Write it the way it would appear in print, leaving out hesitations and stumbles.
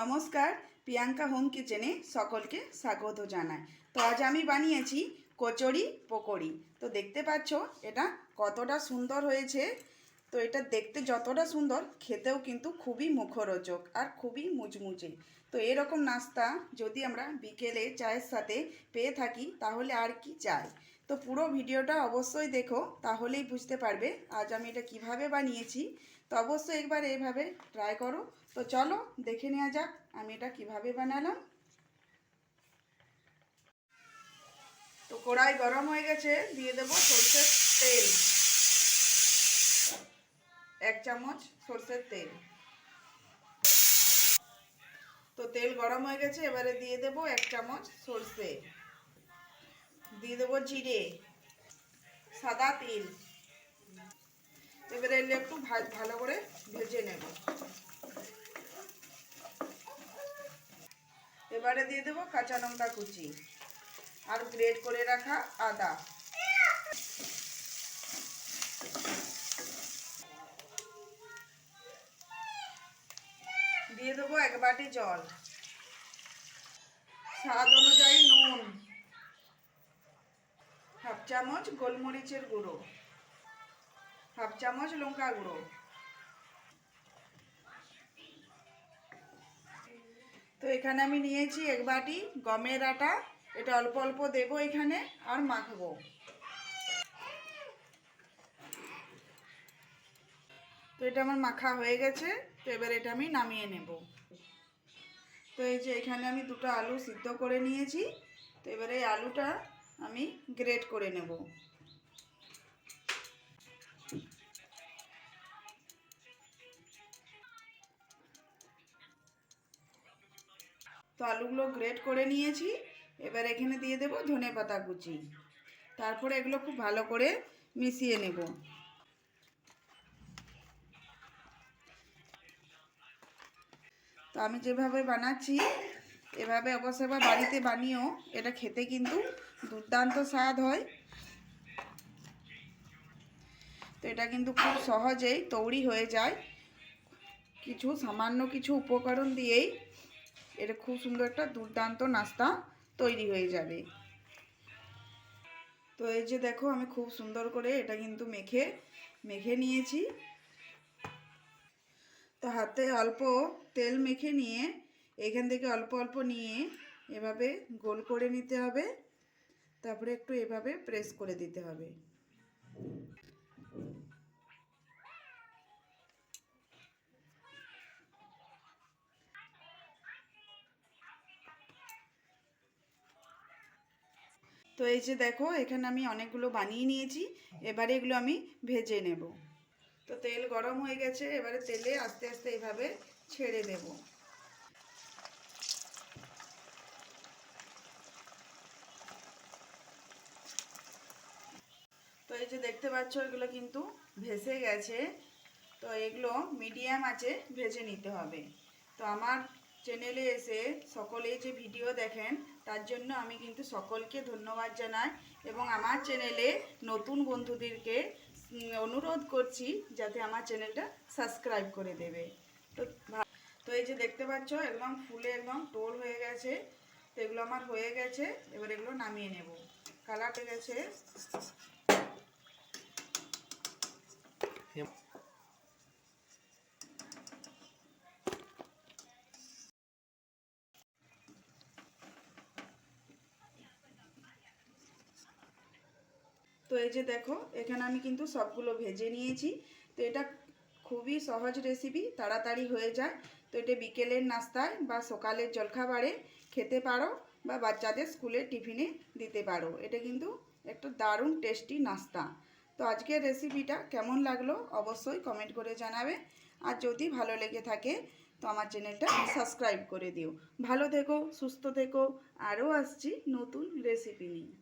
নমস্কার, প্রিয়াঙ্কা হোম কিচেনে সকলকে স্বাগত জানাই। তো আজ আমি বানিয়েছি কচুরি পকোড়ি। তো দেখতে পাচ্ছ এটা কতটা সুন্দর হয়েছে। তো এটা দেখতে যতটা সুন্দর, খেতেও কিন্তু খুবই মুখরোচক আর খুবই মুচমুচে। তো এরকম নাস্তা যদি আমরা বিকেলে চায়ের সাথে পেয়ে থাকি তাহলে আর কি চাই। তো পুরো ভিডিওটা অবশ্যই দেখো, তাহলেই বুঝতে পারবে আজ আমি এটা কিভাবে বানিয়েছি। তো অবশ্যই একবার এইভাবে ট্রাই করো। তো চলো দেখে নেওয়া যাক আমি এটা কিভাবে বানালাম। তো কড়াই গরম হয়ে গেছে, দিয়ে দেবো সরষের তেল। 1 চামচ সরষের তেল। তো তেল গরম হয়ে গেছে, এবারে দিয়ে দেবো 1 চামচ সরষে, দিয়ে দেবো জিরে, সাদা তিল। এবারে এলে একটু ভালো করে ভেজে নেব। এবারে দিয়ে দেবো কাঁচা লঙ্কা কুচি আর গ্রেট করে রাখা আদা। দিয়ে দেবো 1 বাটি জল, স্বাদ অনুযায়ী নুন, 1/2 চামচ গোলমরিচের গুঁড়ো, 1/2 চামচ লঙ্কা গুঁড়ো। তো এখানে আমি নিয়েছি 1 বাটি গমের আটা। এটা অল্প অল্প দেবো এখানে আর মাখবো। তো এটা আমার মাখা হয়ে গেছে। তো এবার এটা আমি নামিয়ে নেব। তো এই যে এখানে আমি 2টা আলু সিদ্ধ করে নিয়েছি। তো এবারে এই আলুটা আমি গ্রেট করে নেব। তো আলুগুলো গ্রেট করে নিয়েছি। এবার এখানে দিয়ে দেব ধনেপাতা কুচি। তারপরে এগুলো খুব ভালো করে মিশিয়ে নেব। তো আমি যেভাবে বানাচ্ছি এভাবে অবশ্যই বাড়িতে বানিয়েও, এটা খেতে কিন্তু দুর্দান্ত স্বাদ হয়। তো এটা কিন্তু খুব সহজেই তৈরি হয়ে যায়, সামান্য কিছু উপকরণ দিয়েই এটা খুব সুন্দর একটা দুর্দান্ত নাস্তা তৈরি হয়ে যাবে। তো এই যে দেখো আমি খুব সুন্দর করে এটা কিন্তু মেখে নিয়েছি। তো হাতে অল্প তেল মেখে নিয়ে এখান থেকে অল্প অল্প নিয়ে এভাবে গোল করে নিতে হবে। তারপরে একটু এভাবে প্রেস করে দিতে হবে। তো এই যে দেখো এখানে আমি অনেকগুলো বানিয়ে নিয়েছি। এবারে এগুলো আমি ভেজে নেব। তো তেল গরম হয়ে গেছে, এবারে তেলে আস্তে আস্তে এইভাবে ছেড়ে দেব। তো এই যে দেখতে পাচ্ছ এগুলো কিন্তু ভেসে গেছে। তো এগুলো মিডিয়াম আঁচে ভেজে নিতে হবে। তো আমার চ্যানেলে এসে সকলেই যে ভিডিও দেখেন তার জন্য আমি কিন্তু সকলকে ধন্যবাদ জানাই, এবং আমার চ্যানেলে নতুন বন্ধুদেরকে অনুরোধ করছি যাতে আমার চ্যানেলটা সাবস্ক্রাইব করে দেবে। তো তো এই যে দেখতে পাচ্ছ একদম ফুলে একদম টোল হয়ে গেছে। তো এগুলো আমার হয়ে গেছে, এবার এগুলো নামিয়ে নেব। কালার হয়ে গেছে। তো এই যে দেখো এখানে আমি কিন্তু সবগুলো ভেজে নিয়েছি। তো এটা খুবই সহজ রেসিপি, তাড়াতাড়ি হয়ে যায়। তো এটা বিকেলের নাস্তায় বা সকালের জলখাবারে খেতে পারো, বা বাচ্চাদের স্কুলের টিফিনে দিতে পারো। এটা কিন্তু একটা দারুণ টেস্টি নাস্তা। তো আজকের রেসিপিটা কেমন লাগলো অবশ্যই কমেন্ট করে জানাবে। আর যদি ভালো লেগে থাকে তো আমার চ্যানেলটা সাবস্ক্রাইব করে দিও। ভালো থেকো, সুস্থ থেকো। আরও আসছি নতুন রেসিপি নিয়ে।